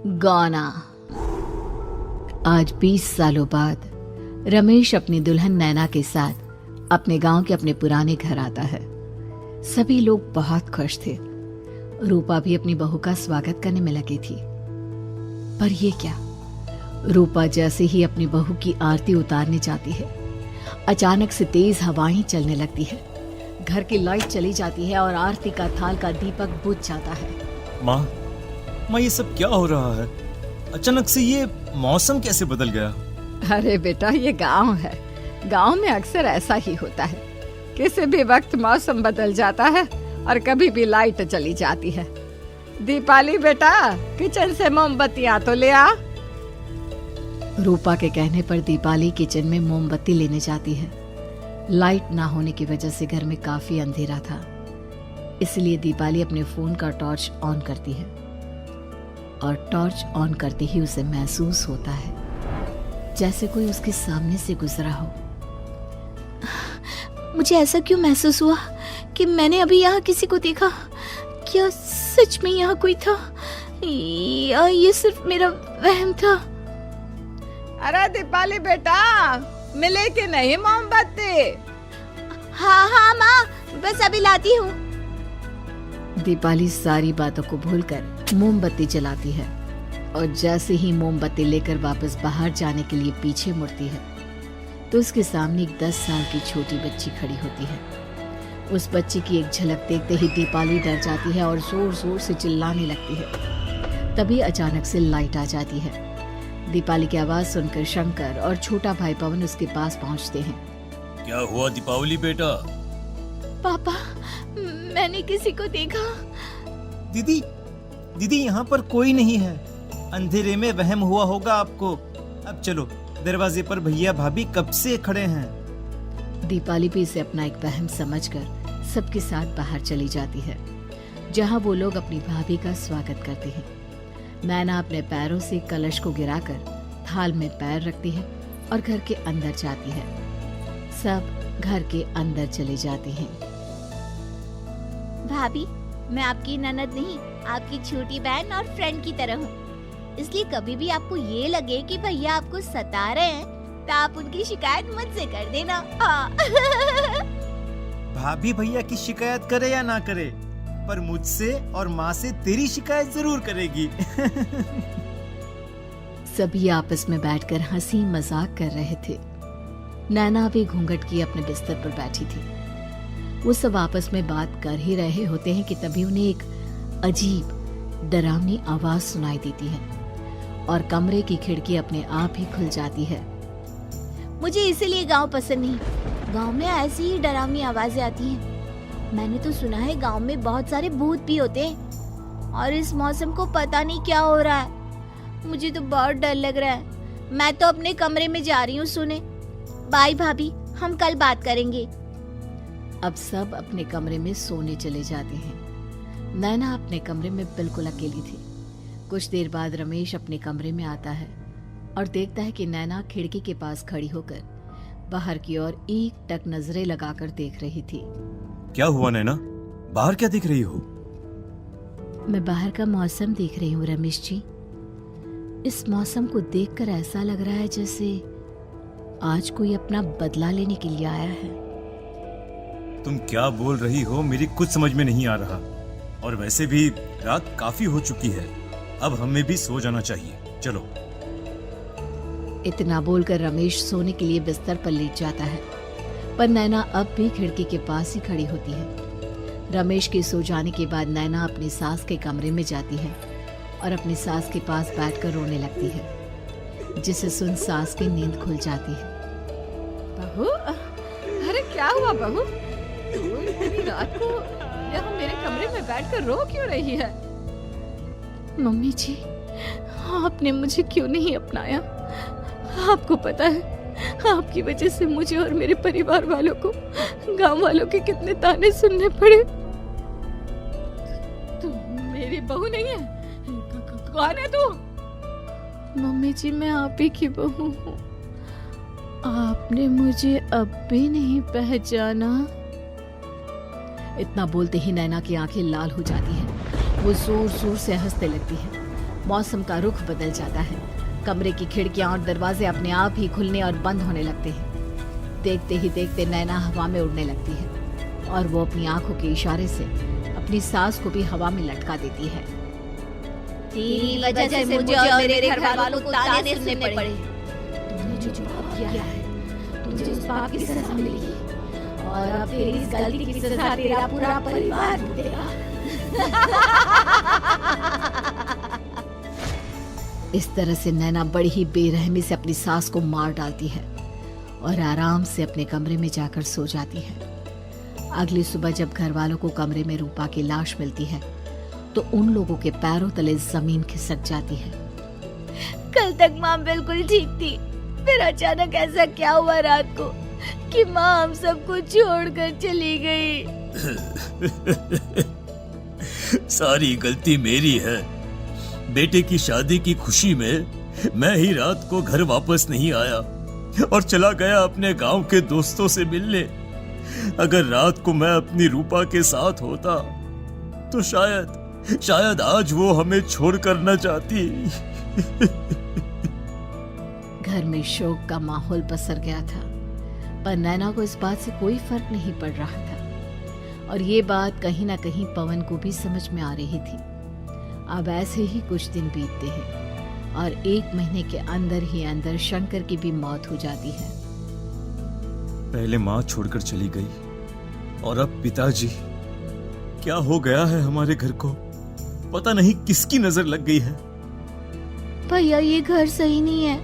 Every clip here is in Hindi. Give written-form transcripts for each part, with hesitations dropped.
गाना। आज 20 सालों बाद रमेश अपनी दुल्हन नैना के साथ अपने गांव के अपने पुराने घर आता है। सभी लोग बहुत खुश थे। रूपा भी अपनी बहू का स्वागत करने में लगी थी। पर ये क्या, रूपा जैसे ही अपनी बहू की आरती उतारने जाती है, अचानक से तेज हवाएं चलने लगती है। घर की लाइट चली जाती है और आरती का थाल का दीपक बुझ जाता है। माँ, ये सब क्या हो रहा है? अचानक से ये मौसम कैसे बदल गया? अरे बेटा, ये गांव है। गांव में अक्सर ऐसा ही होता है। किसी भी वक्त मौसम बदल जाता है और कभी भी लाइट चली जाती है। दीपाली बेटा, किचन से मोमबत्तियां तो ले आ। रूपा के कहने पर दीपाली किचन में मोमबत्ती लेने जाती है। लाइट ना होने की वजह से घर में काफी अंधेरा था, इसलिए दीपाली अपने फोन का टॉर्च ऑन करती है और टॉर्च ऑन करते ही उसे महसूस होता है जैसे कोई उसके सामने से गुजरा हो। मुझे ऐसा क्यों महसूस हुआ कि मैंने अभी यहाँ किसी को देखा? क्या सच में यहाँ कोई था या ये सिर्फ मेरा वहम था? अरे दीपाली बेटा, मिले कि नहीं मोमबत्ती? हाँ माँ, बस अभी लाती हूँ। दीपाली सारी बातों को भूलकर मोमबत्ती जलाती है और जैसे ही मोमबत्ती लेकर वापस बाहर जाने के लिए पीछे मुड़ती है तो उसके सामने एक 10 साल की छोटी बच्ची खड़ी होती है। उस बच्ची की एक झलक देखते ही दीपाली डर जाती है और जोर जोर से चिल्लाने लगती है। तभी अचानक से लाइट आ जाती है। दीपाली की आवाज सुनकर शंकर और छोटा भाई पवन उसके पास पहुंचते हैं। क्या हुआ दीपावली बेटा? पापा, मैंने किसी को देखा। दीदी यहाँ पर कोई नहीं है। अंधेरे में वहम हुआ होगा आपको। अब चलो, दरवाजे पर भैया भाभी कब से खड़े हैं। दीपाली भी इसे अपना एक वहम समझकर सबके साथ बाहर चली जाती है, जहाँ वो लोग अपनी भाभी का स्वागत करते हैं। नैना अपने पैरों से कलश को गिराकर थाल में पैर रखती है और घर के अंदर जाती है। सब घर के अंदर चले जाते हैं। भाभी, मैं आपकी ननद नहीं, आपकी छोटी बहन और फ्रेंड की तरह हूँ। इसलिए कभी भी आपको ये लगे कि भैया आपको सता रहे हैं तो आप उनकी शिकायत मुझसे कर देना। हाँ। भाभी भैया की शिकायत करे या ना करे, पर मुझसे और माँ से तेरी शिकायत जरूर करेगी। सभी आपस में बैठकर हंसी मजाक कर रहे थे। नैना भी घूंघट किए अपने बिस्तर पर बैठी थी। वो सब आपस में बात कर ही रहे होते हैं कि तभी उन्हें एक अजीब डरावनी आवाज सुनाई देती है और कमरे की खिड़की अपने आप ही खुल जाती है। मुझे इसीलिए गांव पसंद नहीं। गांव में ऐसी ही डरावनी आवाजें आती हैं। मैंने तो सुना है गांव में बहुत सारे भूत भी होते हैं और इस मौसम को पता नहीं क्या हो रहा है। मुझे तो बहुत डर लग रहा है। मैं तो अपने कमरे में जा रही हूँ सोने। बाय भाभी, हम कल बात करेंगे। अब सब अपने कमरे में सोने चले जाते हैं। नैना अपने कमरे में बिल्कुल अकेली थी। कुछ देर बाद रमेश अपने कमरे में आता है और देखता है कि नैना खिड़की के पास खड़ी होकर बाहर की ओर एक टक नजरें लगाकर देख रही थी। क्या हुआ नैना? बाहर क्या देख रही हो? मैं बाहर का मौसम देख रही हूँ रमेश जी। इस मौसम को देखकर ऐसा लग रहा है जैसे आज कोई अपना बदला लेने के लिए आया है। तुम क्या बोल रही हो? मेरी कुछ समझ में नहीं आ रहा। और वैसे भी रात काफी हो चुकी है, अब हमें भी सो जाना चाहिए। चलो। इतना बोलकर रमेश सोने के लिए बिस्तर पर लेट जाता है, पर नैना अब भी खिड़की के पास ही खड़ी होती है। रमेश के सो जाने के बाद नैना अपनी सास के कमरे में जाती है और अपनी सास के पास बैठकर रोने लगती है, जिसे सुन सास की नींद खुल जाती है। बहू, अरे क्या हुआ बहू? तू इतनी रात को यहाँ मेरे कमरे में बैठकर रो क्यों रही है? मम्मी जी, आपने मुझे क्यों नहीं अपनाया? आपको पता है, आपकी वजह से मुझे और मेरे परिवार वालों को गांव वालों के कितने ताने सुनने पड़े। तू मेरी बहू नहीं है? कौन है तू? मम्मी जी, मैं आप ही की बहू हूँ। आपने मुझे अब भी नहीं पहचाना? इतना बोलते ही नैना की आंखें लाल हो जाती हैं। वो जोर जोर से हंसने लगती है। मौसम का रुख बदल जाता है। कमरे की खिड़कियां और दरवाजे अपने आप ही खुलने और बंद होने लगते हैं। देखते ही देखते नैना हवा में उड़ने लगती है और वो अपनी आंखों के इशारे से अपनी सास को भी हवा में लटका देती है। तेरी वजह से मुझे और मेरे घर वालों को ताने सुनने पड़े। तुमने जो पाप किया है, तुझे उस पाप की सजा मिलेगी और अब तेरी इस गलती की सजा तेरा पूरा परिवार भुगतेगा। इस तरह से नैना बड़ी ही बेरहमी से अपनी सास को मार डालती है और आराम से अपने कमरे में जाकर सो जाती है। अगली सुबह जब घर वालों को कमरे में रूपा की लाश मिलती है तो उन लोगों के पैरों तले जमीन खिसक जाती है। कल तक माँ बिल्कुल ठीक थी, फिर अचानक ऐसा क्या हुआ रात को कि माँ हम सबको छोड़कर चली गई। सारी गलती मेरी है। बेटे की शादी की खुशी में मैं ही रात को घर वापस नहीं आया और चला गया अपने गांव के दोस्तों से मिलने। अगर रात को मैं अपनी रूपा के साथ होता तो शायद आज वो हमें छोड़कर न जाती। घर में शोक का माहौल पसर गया था, पर नैना को इस बात से कोई फर्क नहीं पड़ रहा था और ये बात कहीं ना कहीं पवन को भी समझ में आ रही थी। अब ऐसे ही कुछ दिन बीतते हैं और 1 महीने के अंदर ही अंदर शंकर की भी मौत हो जाती है। पहले माँ छोड़कर चली गई और अब पिताजी। क्या हो गया है हमारे घर को? पता नहीं किसकी नजर लग गई है। भैया ये घर सही नहीं है।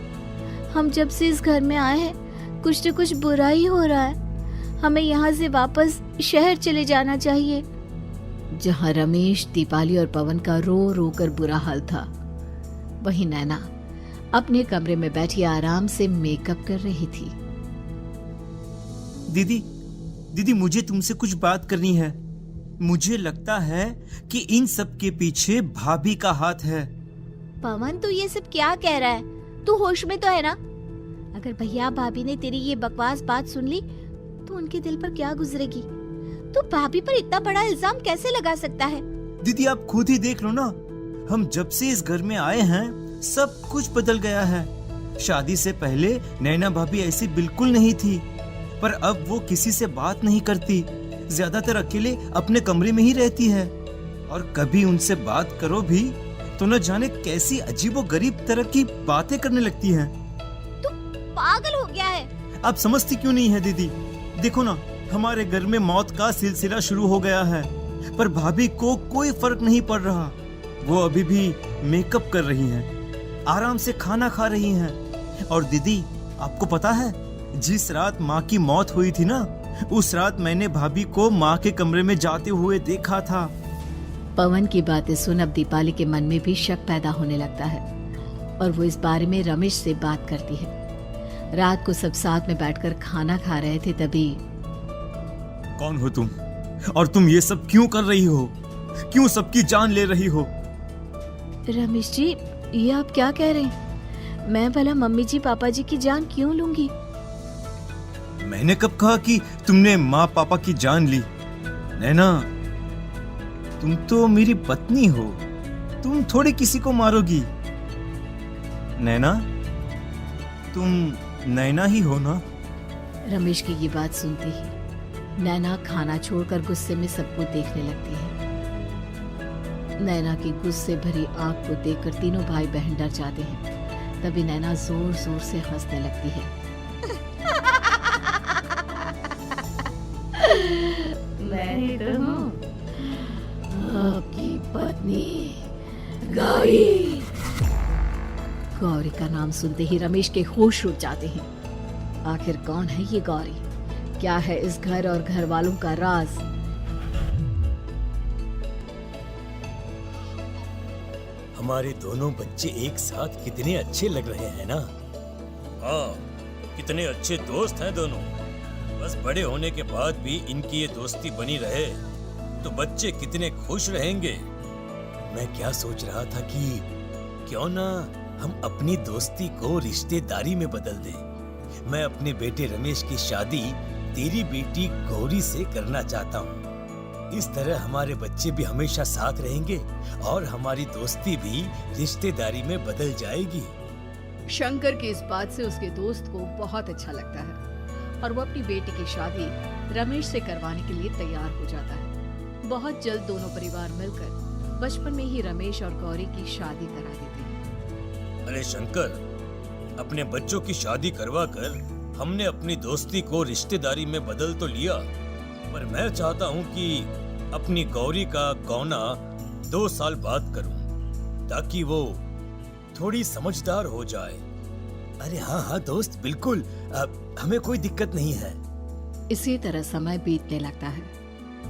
हम जब से इस घर में आए हैं कुछ न कुछ बुरा ही हो रहा है। हमें यहाँ से वापस शहर चले जाना चाहिए। जहाँ रमेश, दीपाली और पवन का रो रो कर बुरा हाल था, वहीं नैना अपने कमरे में बैठी आराम से मेकअप कर रही थी। दीदी मुझे तुमसे कुछ बात करनी है। मुझे लगता है कि इन सब के पीछे भाभी का हाथ है। पवन तू ये सब क्या कह रहा है? तू होश में तो है ना? अगर भैया भाभी ने तेरी ये बकवास बात सुन ली तो उनके दिल पर क्या गुजरेगी? तू भाभी पर इतना बड़ा इल्जाम कैसे लगा सकता है? दीदी आप खुद ही देख लो ना, हम जब से इस घर में आए हैं सब कुछ बदल गया है। शादी से पहले नैना भाभी ऐसी बिल्कुल नहीं थी, पर अब वो किसी से बात नहीं करती, ज्यादातर अकेले अपने कमरे में ही रहती है और कभी उनसे बात करो भी तो न जाने कैसी अजीबोगरीब तरह की बातें करने लगती हैं। तू पागल हो गया है? आप समझती क्यों नहीं है दीदी? देखो ना, हमारे घर में मौत का सिलसिला शुरू हो गया है, पर भाभी को कोई फर्क नहीं पड़ रहा। वो अभी भी मेकअप कर रही हैं, आराम से खाना खा रही हैं। और दीदी आपको पता है, जिस रात माँ की मौत हुई थी ना, उस रात मैंने भाभी को माँ के कमरे में जाते हुए देखा था। पवन की बातें सुन अब दीपाली के मन में भी शक पैदा होने लगता है और वो इस बारे में रमेश से बात करती है। रात को सब साथ में बैठकर खाना खा रहे थे, तभी कौन हो तुम और तुम ये सब क्यों कर रही हो? क्यों सबकी जान ले रही हो? रमेश जी ये आप क्या कह रहे हैं? मैं भला मम्मी जी पापा जी की जान क्यों लूंगी? मैंने कब कहा कि तुमने माँ पापा की जान ली? नैना, तुम तो मेरी पत्नी हो, तुम थोड़ी किसी को मारोगी। नैना, तुम नैना ही हो ना? रमेश की ये बात सुनते ही नैना खाना छोड़कर गुस्से में सबको देखने लगती है। नैना की गुस्से भरी आंख को देखकर तीनों भाई बहन डर जाते हैं। तभी नैना जोर जोर से हंसने लगती है। मैं ही तो हूँ, आपकी पत्नी गौरी। गौरी का नाम सुनते ही रमेश के होश उड़ जाते हैं। आखिर कौन है ये गौरी? क्या है इस घर और घर वालों का राज? हमारे दोनों बच्चे एक साथ कितने अच्छे लग रहे हैं ना? हाँ, कितने अच्छे दोस्त हैं दोनों। बस बड़े होने के बाद भी इनकी ये दोस्ती बनी रहे तो बच्चे कितने खुश रहेंगे। मैं क्या सोच रहा था कि क्यों ना हम अपनी दोस्ती को रिश्तेदारी में बदल दें। मैं अपने बेटे रमेश की शादी तेरी बेटी गौरी से करना चाहता हूँ। इस तरह हमारे बच्चे भी हमेशा साथ रहेंगे और हमारी दोस्ती भी रिश्तेदारी में बदल जाएगी। शंकर की इस बात से उसके दोस्त को बहुत अच्छा लगता है और वो अपनी बेटी की शादी रमेश से करवाने के लिए तैयार हो जाता है। बहुत जल्द दोनों परिवार मिलकर बचपन में ही रमेश और गौरी की शादी करा देते हैं। अरे शंकर, अपने बच्चों की शादी करवा कर हमने अपनी दोस्ती को रिश्तेदारी में बदल तो लिया, पर मैं चाहता हूँ कि अपनी गौरी का गौना 2 साल बाद करूँ, ताकि वो थोड़ी समझदार हो जाए। अरे हाँ हाँ दोस्त, बिल्कुल, हमें कोई दिक्कत नहीं है। इसी तरह समय बीतने लगता है।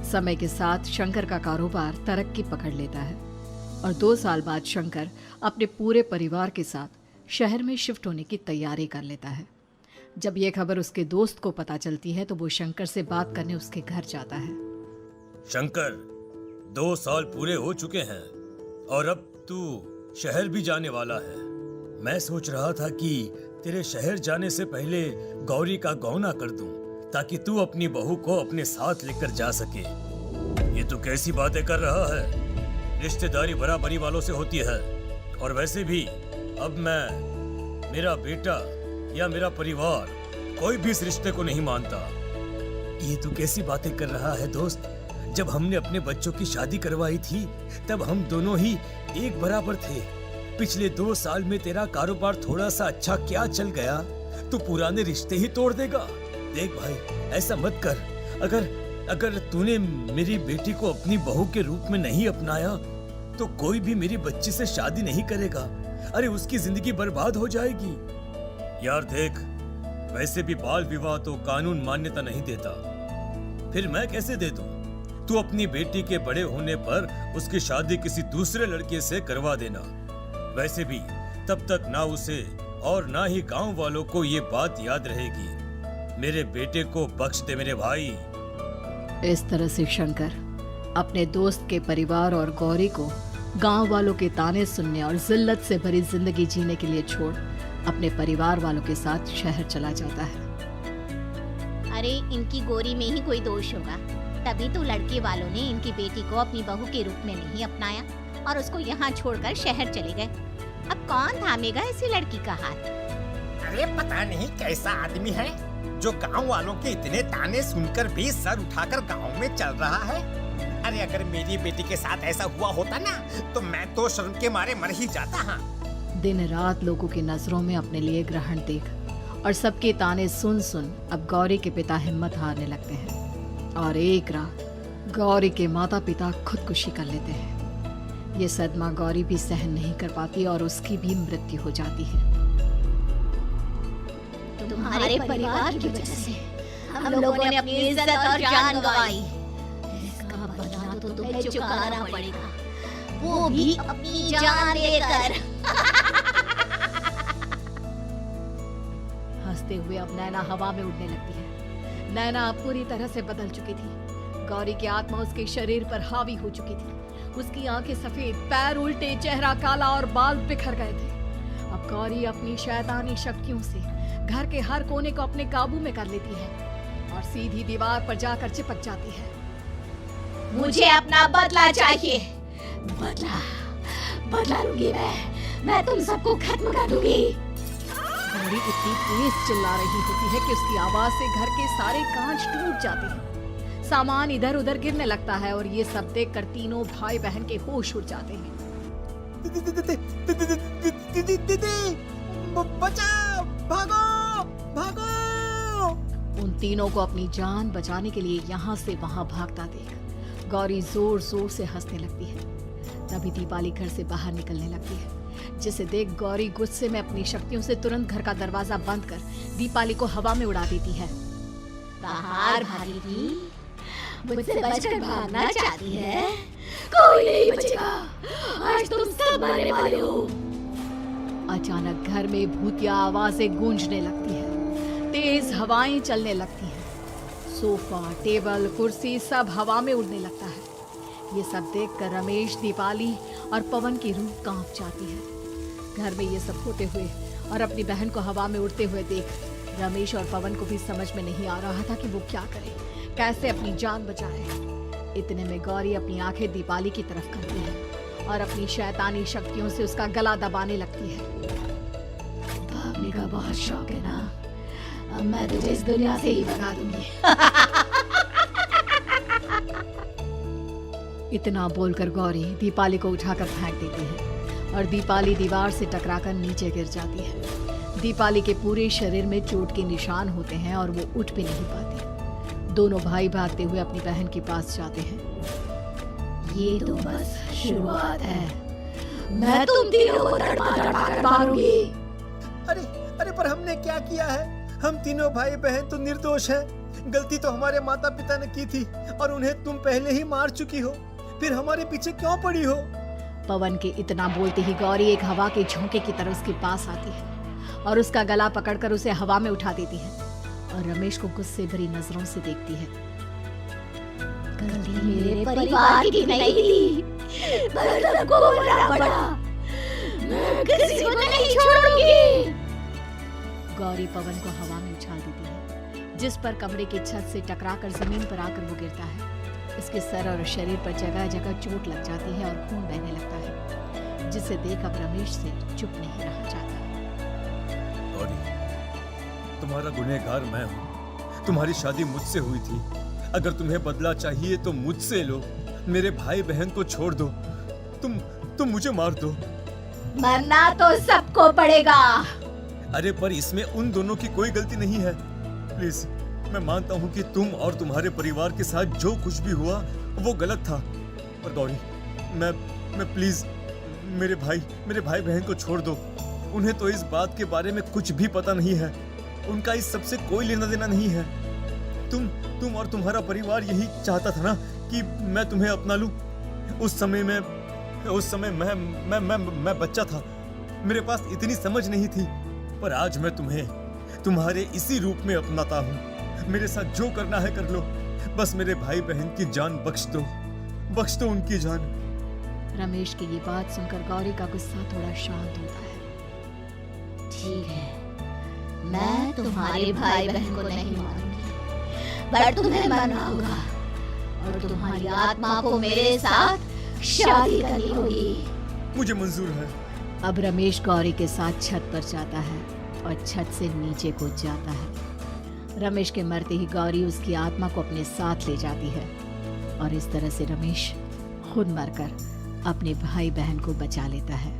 समय के साथ शंकर का कारोबार तरक्की पकड़ लेता है और 2 साल बाद शंकर अपने पूरे परिवार के साथ शहर में शिफ्ट होने की तैयारी कर लेता है। जब यह खबर उसके दोस्त को पता चलती है तो वो शंकर से बात करने उसके घर जाता है। शंकर, 2 साल पूरे हो चुके हैं और अब तू शहर भी जाने वाला है। मैं सोच रहा था कि तेरे शहर जाने से पहले गौरी का गौना कर दूं, ताकि तू अपनी बहू को अपने साथ लेकर जा सके। ये तू कैसी बातें कर रहा है? रिश्तेदारी बराबरी वालों से होती है, और वैसे भी अब मैं, मेरा बेटा या मेरा परिवार कोई भी इस रिश्ते को नहीं मानता। ये तू कैसी बातें कर रहा है दोस्त? जब हमने अपने बच्चों की शादी करवाई थी तब हम दोनों ही एक बराबर थे। पिछले 2 साल में तेरा कारोबार थोड़ा सा अच्छा क्या चल गया, तू पुराने रिश्ते ही तोड़ देगा। देख भाई, ऐसा मत कर। अगर तूने मेरी बेटी को अपनी बहू के रूप में नहीं अपनाया तो कोई भी मेरी बच्ची से शादी नहीं करेगा। अरे उसकी जिंदगी बर्बाद हो जाएगी। यार देख, वैसे भी बाल विवाह तो कानून मान्यता नहीं देता, फिर मैं कैसे दे दूं? तू अपनी बेटी के बड़े होने पर उसकी शादी किसी दूसरे लड़के से करवा देना। वैसे भी तब तक ना उसे और ना ही गांव वालों को ये बात याद रहेगी। मेरे बेटे को बख्श दे मेरे भाई। इस तरह से शंकर अपने दोस्त के परिवार और गौरी को गांव वालों के ताने सुनने और जिल्लत से भरी जिंदगी जीने के लिए छोड़ अपने परिवार वालों के साथ शहर चला जाता है। अरे इनकी गौरी में ही कोई दोष होगा, तभी तो लड़के वालों ने इनकी बेटी को अपनी बहू के रूप में नहीं अपनाया और उसको यहाँ छोड़कर शहर चले गए। अब कौन थामेगा ऐसी लड़की का हाथ? अरे पता नहीं कैसा आदमी है जो गांव वालों के इतने ताने सुनकर भी सर उठाकर गांव में चल रहा है। अरे अगर मेरी बेटी के साथ ऐसा हुआ होता ना तो मैं तो शर्म के मारे मर ही जाता। हाँ, दिन रात लोगों की नजरों में अपने लिए ग्रहण देख और सबके ताने सुन सुन अब गौरी के पिता हिम्मत हारने लगते हैं और एक रात गौरी के माता पिता खुदकुशी कर लेते हैं। ये सदमा गौरी भी सहन नहीं कर पाती और उसकी भी मृत्यु हो जाती है। तुम्हारे परिवार की वजह से हम लोगों ने अपनी इज्जत और जान गंवाई। इसका बदला तो तुम्हें चुकाना पड़ेगा, वो भी अपनी जान देकर। हंसते हुए अब नैना हवा में उड़ने लगती है। नैना अब पूरी तरह से बदल चुकी थी। गौरी की आत्मा उसके शरीर पर हावी हो चुकी थी। उसकी आंखें सफेद, पैर उल्टे, चेहरा काला और बाल बिखर गए थे। अब गौरी अपनी शैतानी शक्तियों से घर के हर कोने को अपने काबू में कर लेती है और सीधी दीवार पर जाकर चिपक जाती है। मुझे अपना बदला चाहिए। बदला लूंगी मैं तुम सबको खत्म कर दूंगी। गौरी इतनी तेज चिल्ला रही होती है कि उसकी आवाज से घर के सारे कांच टूट जाते हैं। सामान इधर उधर गिरने लगता है और ये सब देखकर तीनों भाई बहन के होश उड़ जाते हैं। बचाओ, भागो, भागो। उन तीनों को अपनी जान बचाने के लिए यहाँ से वहाँ भागता देख गौरी जोर जोर से हंसने लगती है। तभी दीपाली घर से बाहर निकलने लगती है, जिसे देख गौरी गुस्से में अपनी शक्तियों से तुरंत घर का दरवाजा बंद कर दीपाली को हवा में उड़ा देती है। बाहर भागेगी, मुझसे बचकर भागना चाहती है? कोई नहीं बचेगा, आज तुम सब मरने वाले हो। अचानक घर में भूतिया आवाजें गूंजने लगती है, तेज हवाएं चलने लगती हैं। सोफा, टेबल, कुर्सी सब हवा में उड़ने लगता है। ये सब देखकर रमेश, दीपाली और पवन की रूह कांप जाती है। घर में ये सब होते हुए और अपनी बहन को हवा में उड़ते हुए देख रमेश और पवन को भी समझ में नहीं आ रहा था कि वो क्या करे, कैसे अपनी जान बचाए। इतने में गौरी अपनी आंखें दीपाली की तरफ करती है और अपनी शैतानी शक्तियों से उसका गला दबाने लगती है। भागने का बहुत शौक है ना, अब मैं तुझे इस दुनिया से ही भगा दूंगी। इतना बोलकर गौरी दीपाली को उठाकर फेंक देती है और दीपाली दीवार से टकराकर नीचे गिर जाती है। दीपाली के पूरे शरीर में चोट के निशान होते हैं और वो उठ भी नहीं पाती। दोनों भाई भागते हुए अपनी बहन के पास जाते हैं। ये तो बस शुरुआत है, मैं तुम तीनों को तड़पा कर मारूंगी। अरे अरे पर हमने क्या किया है? हम तीनों भाई बहन तो निर्दोष हैं। गलती तो हमारे माता पिता ने की थी और उन्हें तुम पहले ही मार चुकी हो, फिर हमारे पीछे क्यों पड़ी हो? पवन के इतना बोलते ही गौरी एक हवा के झोंके की तरह उसके पास आती है और उसका गला पकड़कर उसे हवा में उठा देती है और रमेश को गुस्से भरी नजरों से देखती है। गलती मेरे परिवार की नहीं थी, पर सबको बोलना पड़ा। मैं किसी को नहीं छोड़ूंगी। गौरी पवन को हवा में उछाल देती है, जिस पर कमरे की छत से टकराकर जमीन पर आकर वो गिरता है। इसके सर और शरीर पर जगह जगह चोट लग जाती है और खून बहने लगता है, जिसे देख अब रमेश से चुप नहीं रहा जाता। गौरी, तुम्हारा गुनहगार मैं हूँ। तुम्हारी शादी मुझसे हुई थी। अगर तुम्हें बदला चाहिए तो मुझसे लो। मेरे भाई बहन को छोड़ दो। तुम मुझे मार दो। मरना तो सबको पड़ेगा। अरे पर इसमें उन दोनों की कोई गलती नहीं है। प्लीज, मैं मानता हूँ कि तुम और तुम्हारे परिवार के साथ जो कुछ भी हुआ वो गलत था, पर गौरी, मैं प्लीज मेरे भाई बहन को छोड़ दो। उन्हें तो इस बात के बारे में कुछ भी पता नहीं है। उनका इस सबसे कोई लेना देना नहीं है। तुम और तुम्हारा परिवार यही चाहता था ना कि मैं तुम्हें अपना लूं। उस समय मैं बच्चा था। मेरे पास इतनी समझ नहीं थी, पर आज मैं तुम्हें तुम्हारे इसी रूप में अपनाता हूँ। मेरे साथ जो करना है कर लो। बस मेरे भाई बहन की जान बख्श दो उनकी जान। रमेश की ये बात सुनकर गौरी का गुस्सा थोड़ा शांत होता है। ठीक है, मैं तुम्हारे भाई बहन को नहीं मारूंगी, पर तुम्हें मरना होगा और तुम्हारी आत्मा को मेरे साथ शादी करनी होगी। मुझे मंजूर है। अब रमेश गौरी के साथ छत पर जाता है और छत से नीचे कूद जाता है। रमेश के मरते ही गौरी उसकी आत्मा को अपने साथ ले जाती है और इस तरह से रमेश खुद मरकर अपने भाई बहन को बचा लेता है।